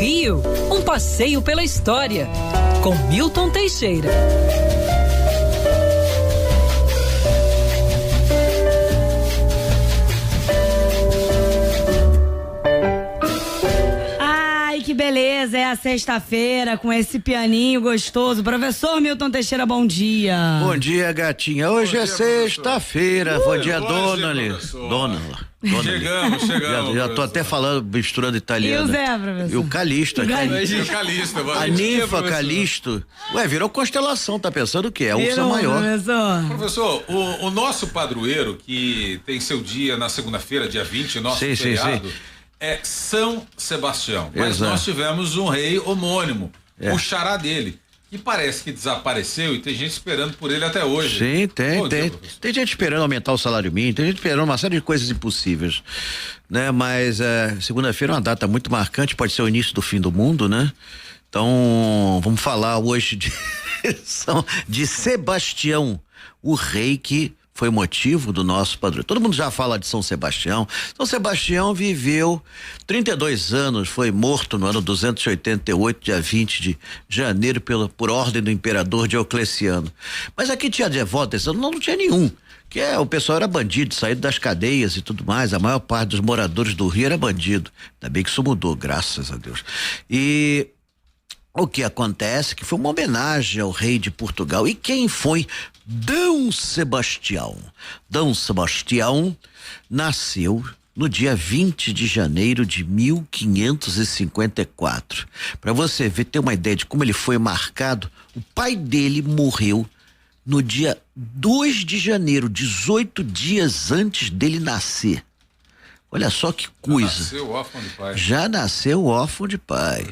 Rio, um passeio pela história, com Milton Teixeira. Que beleza, é a sexta-feira com esse pianinho gostoso. Professor Milton Teixeira, bom dia. Bom dia, gatinha. Hoje é sexta-feira. Bom dia, dona. Chegamos. Já tô até falando, misturando italiano. E o Zé, professor? E o Calixto. A ninfa Calixto. Ué, virou constelação, tá pensando o quê? É a ursa maior. Professor, o nosso padroeiro, que tem seu dia na segunda-feira, dia 20, nosso feriado, é São Sebastião. Mas nós tivemos um rei homônimo, o xará dele, que parece que desapareceu e tem gente esperando por ele até hoje. Sim, tem. Tem gente esperando aumentar o salário mínimo, tem gente esperando uma série de coisas impossíveis, né? Mas segunda-feira é uma data muito marcante, pode ser o início do fim do mundo, né? Então, vamos falar hoje de Sebastião, o rei que foi motivo do nosso padroeiro. Todo mundo já fala de São Sebastião. São Sebastião viveu 32 anos, foi morto no ano 288, dia 20 de janeiro, por ordem do imperador Diocleciano. Mas aqui tinha devotos, não tinha nenhum. O pessoal era bandido, saído das cadeias e tudo mais. A maior parte dos moradores do Rio era bandido. Ainda bem que isso mudou, graças a Deus. E o que acontece que foi uma homenagem ao rei de Portugal. E quem foi Dom Sebastião? Dom Sebastião nasceu no dia 20 de janeiro de 1554. Para você ter uma ideia de como ele foi marcado, o pai dele morreu no dia 2 de janeiro, 18 dias antes dele nascer. Olha só que coisa. Já nasceu órfão de pai. Já nasceu órfão de pai.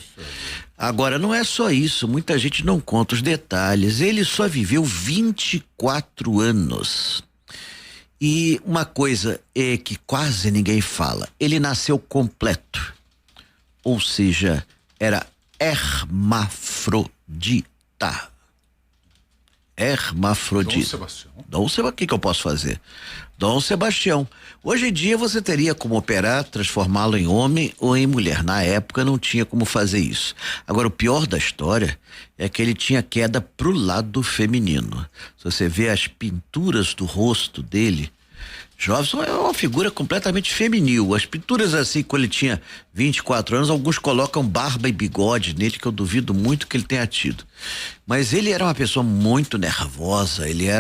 Agora, não é só isso, muita gente não conta os detalhes. Ele só viveu 24 anos. E uma coisa é que quase ninguém fala, ele nasceu completo. Ou seja, era hermafrodita. Hermafrodita. Dom Sebastião. O que eu posso fazer? Dom Sebastião. Hoje em dia você teria como operar, transformá-lo em homem ou em mulher. Na época não tinha como fazer isso. Agora, o pior da história é que ele tinha queda pro lado feminino. Se você vê as pinturas do rosto dele, Jovem é uma figura completamente feminil. As pinturas assim, quando ele tinha 24 anos, alguns colocam barba e bigode nele, que eu duvido muito que ele tenha tido. Mas ele era uma pessoa muito nervosa, ele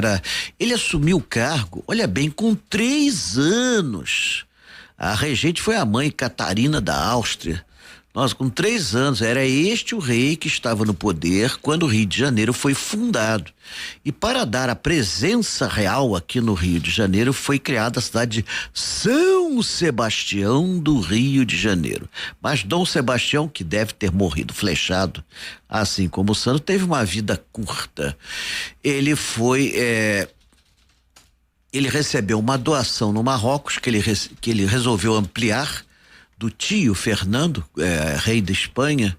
assumiu o cargo, olha bem, com 3 anos. A regente foi a mãe Catarina da Áustria. Nossa, com 3 anos, era este o rei que estava no poder quando o Rio de Janeiro foi fundado. E para dar a presença real aqui no Rio de Janeiro, foi criada a cidade de São Sebastião do Rio de Janeiro. Mas Dom Sebastião, que deve ter morrido flechado, assim como o santo, teve uma vida curta. Ele recebeu uma doação no Marrocos, que ele resolveu ampliar, do tio Fernando, rei da Espanha,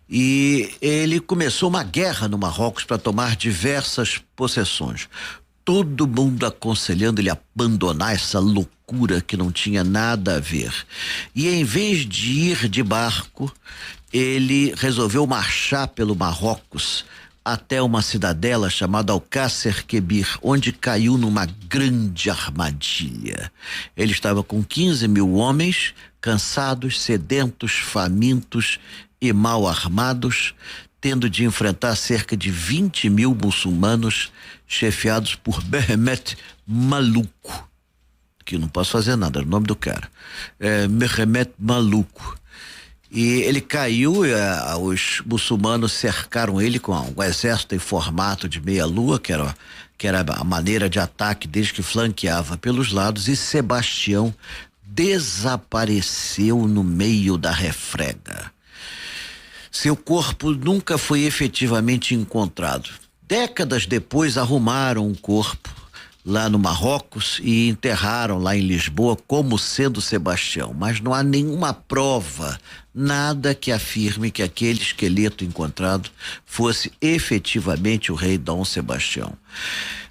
e ele começou uma guerra no Marrocos para tomar diversas possessões. Todo mundo aconselhando ele a abandonar essa loucura que não tinha nada a ver. E em vez de ir de barco, ele resolveu marchar pelo Marrocos até uma cidadela chamada Alcácer Quibir, onde caiu numa grande armadilha. Ele estava com 15 mil homens, cansados, sedentos, famintos e mal armados, tendo de enfrentar cerca de 20 mil muçulmanos chefiados por Mehmet Maluco, que não posso fazer nada, era o nome do cara, Mehmet Maluco. E ele caiu, os muçulmanos cercaram ele com um exército em formato de meia-lua, que era a maneira de ataque desde que flanqueava pelos lados, e Sebastião desapareceu no meio da refrega. Seu corpo nunca foi efetivamente encontrado. Décadas depois arrumaram o corpo, lá no Marrocos e enterraram lá em Lisboa como sendo Sebastião, mas não há nenhuma prova, nada que afirme que aquele esqueleto encontrado fosse efetivamente o rei Dom Sebastião.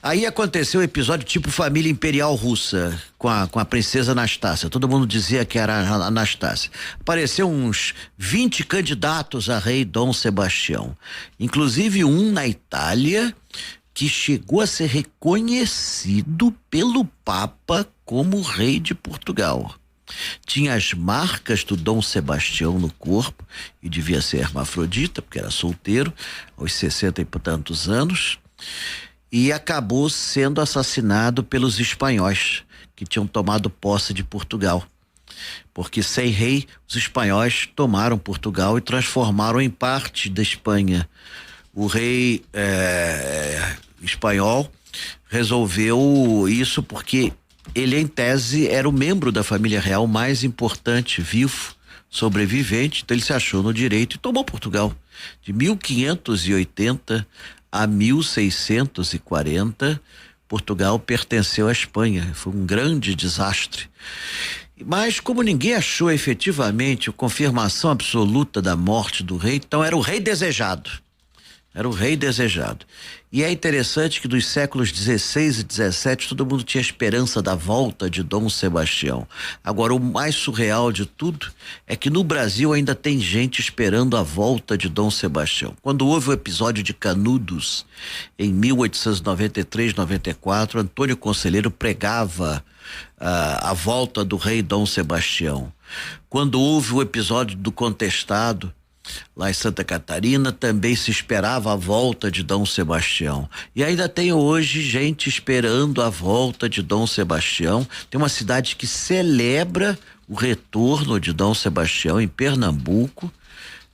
Aí aconteceu um episódio tipo família imperial russa com a princesa Anastácia. Todo mundo dizia que era a Anastácia. Apareceu uns 20 candidatos a rei Dom Sebastião, inclusive um na Itália que chegou a ser reconhecido pelo Papa como rei de Portugal. Tinha as marcas do Dom Sebastião no corpo e devia ser hermafrodita, porque era solteiro, aos 60 e tantos anos, e acabou sendo assassinado pelos espanhóis que tinham tomado posse de Portugal. Porque sem rei, os espanhóis tomaram Portugal e transformaram em parte da Espanha. O rei espanhol resolveu isso porque ele, em tese, era o membro da família real mais importante, vivo, sobrevivente, então ele se achou no direito e tomou Portugal. De 1580 a 1640, Portugal pertenceu à Espanha. Foi um grande desastre. Mas como ninguém achou efetivamente a confirmação absoluta da morte do rei, então era o rei desejado. Era o rei desejado. E é interessante que dos séculos 16 e 17 todo mundo tinha esperança da volta de Dom Sebastião. Agora, o mais surreal de tudo é que no Brasil ainda tem gente esperando a volta de Dom Sebastião. Quando houve o episódio de Canudos, em 1893-94, Antônio Conselheiro pregava a volta do rei Dom Sebastião. Quando houve o episódio do Contestado, lá em Santa Catarina, também se esperava a volta de Dom Sebastião. E ainda tem hoje gente esperando a volta de Dom Sebastião. Tem uma cidade que celebra o retorno de Dom Sebastião, em Pernambuco.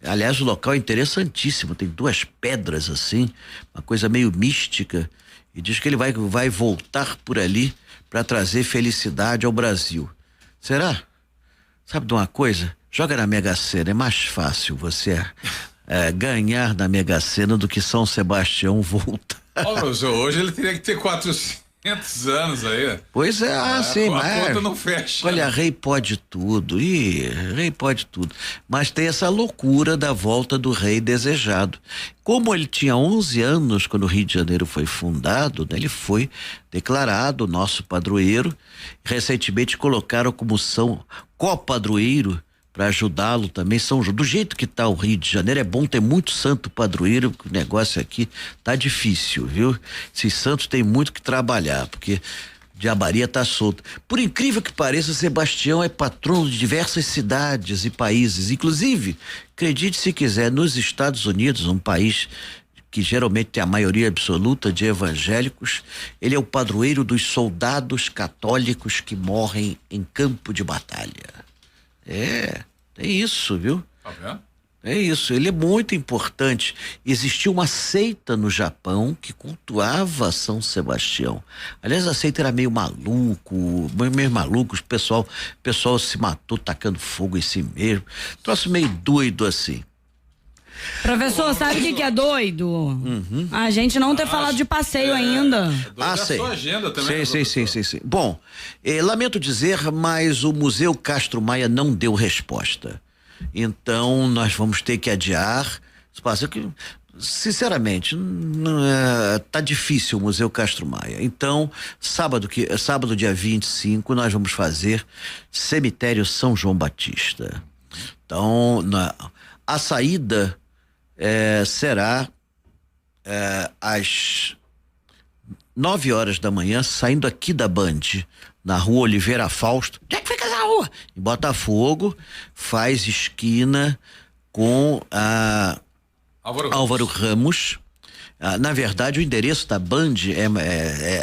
Aliás, o local é interessantíssimo, tem 2 pedras assim, uma coisa meio mística, e diz que ele vai voltar por ali para trazer felicidade ao Brasil. Será? Sabe de uma coisa? Joga na Mega Sena, é mais fácil você ganhar na Mega Sena do que São Sebastião voltar. Hoje ele teria que ter 400 anos aí. Pois é, sim, mas a conta não fecha. Olha, rei pode tudo, rei pode tudo. Mas tem essa loucura da volta do rei desejado. Como ele tinha 11 anos quando o Rio de Janeiro foi fundado, né, ele foi declarado nosso padroeiro. Recentemente colocaram como copadroeiro para ajudá-lo também. Do jeito que tá o Rio de Janeiro, é bom ter muito santo padroeiro, o negócio aqui tá difícil, viu? Esses santos tem muito que trabalhar, porque diabaria tá solta. Por incrível que pareça, Sebastião é patrono de diversas cidades e países, inclusive, acredite se quiser, nos Estados Unidos, um país que geralmente tem a maioria absoluta de evangélicos, ele é o padroeiro dos soldados católicos que morrem em campo de batalha. É isso, viu? Tá vendo? É isso, ele é muito importante. Existia uma seita no Japão que cultuava São Sebastião. Aliás, a seita era meio maluco, o pessoal se matou tacando fogo em si mesmo. Troço meio doido assim. Professor, sabe o que é doido? A gente não ter falado de passeio ainda. Sei. A sua agenda também. Sim. Bom, lamento dizer, mas o Museu Castro Maia não deu resposta. Então, nós vamos ter que adiar. Sinceramente, tá difícil o Museu Castro Maia. Então, sábado dia 25, nós vamos fazer Cemitério São João Batista. Então, a saída será às 9 horas da manhã, saindo aqui da Band, na Rua Oliveira Fausto. Onde é que fica essa rua? Em Botafogo, faz esquina com a Álvaro Ramos. Na verdade, o endereço da Band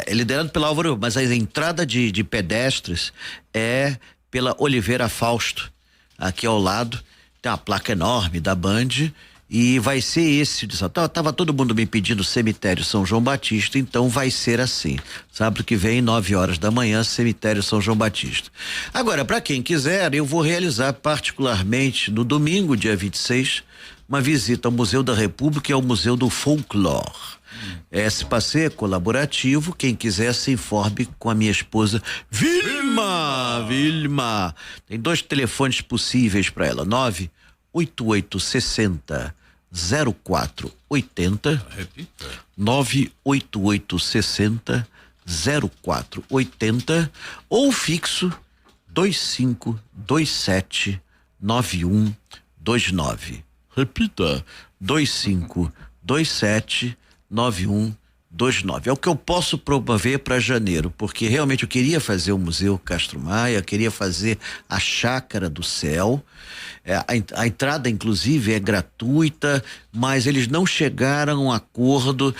é liderado pela Álvaro, mas a entrada de pedestres é pela Oliveira Fausto, aqui ao lado. Tem uma placa enorme da Band e vai ser esse. Tava todo mundo me pedindo Cemitério São João Batista, então vai ser assim. Sábado que vem, 9 horas da manhã, Cemitério São João Batista. Agora, para quem quiser, eu vou realizar particularmente no domingo, dia 26, uma visita ao Museu da República e ao Museu do Folclore. Esse passeio é colaborativo. Quem quiser se informe com a minha esposa Vilma. Tem 2 telefones possíveis para ela: 98860 0480. Repita. 98860 0480 ou fixo 2527 9129. Repita: 2527 9129. É o que eu posso promover para janeiro, porque realmente eu queria fazer o Museu Castro Maia, queria fazer a Chácara do Céu. A entrada, inclusive, é gratuita, mas eles não chegaram a um acordo.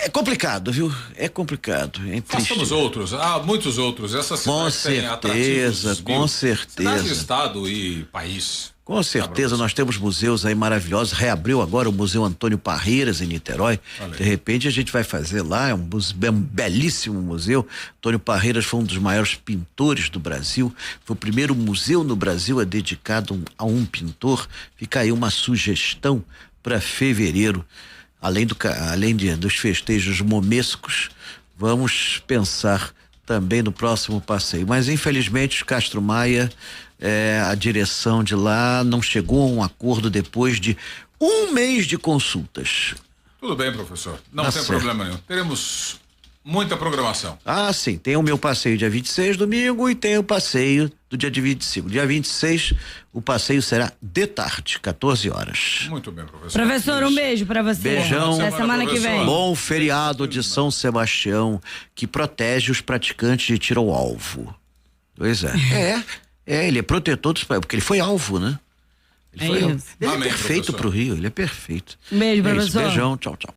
É complicado, viu? É complicado. É triste. Façamos outros. Há muitos outros. Essa cidade tem atrativos. Com certeza. Cidade, estado e país. Com certeza, nós temos museus aí maravilhosos. Reabriu agora o Museu Antônio Parreiras em Niterói. De repente a gente vai fazer lá, é um belíssimo museu. Antônio Parreiras foi um dos maiores pintores do Brasil. Foi o primeiro museu no Brasil dedicado a um pintor. Fica aí uma sugestão para fevereiro. Além dos festejos momescos, vamos pensar também no próximo passeio. Mas infelizmente Castro Maia, a direção de lá não chegou a um acordo depois de 1 mês de consultas. Tudo bem, professor. Não tem problema nenhum. Teremos muita programação. Ah, sim. Tem o meu passeio dia 26, domingo, e tem o passeio do dia de 25. Dia 26, o passeio será de tarde, 14 horas. Muito bem, professor. Professor, um beijo pra você. Beijão. Até semana que vem. Bom feriado de São Sebastião, que protege os praticantes de tiro ao alvo. Pois é. Ele é protetor dos... Porque ele foi alvo, né? Ele é perfeito pro Rio, ele é perfeito. Um beijo, professor. Beijão, tchau, tchau.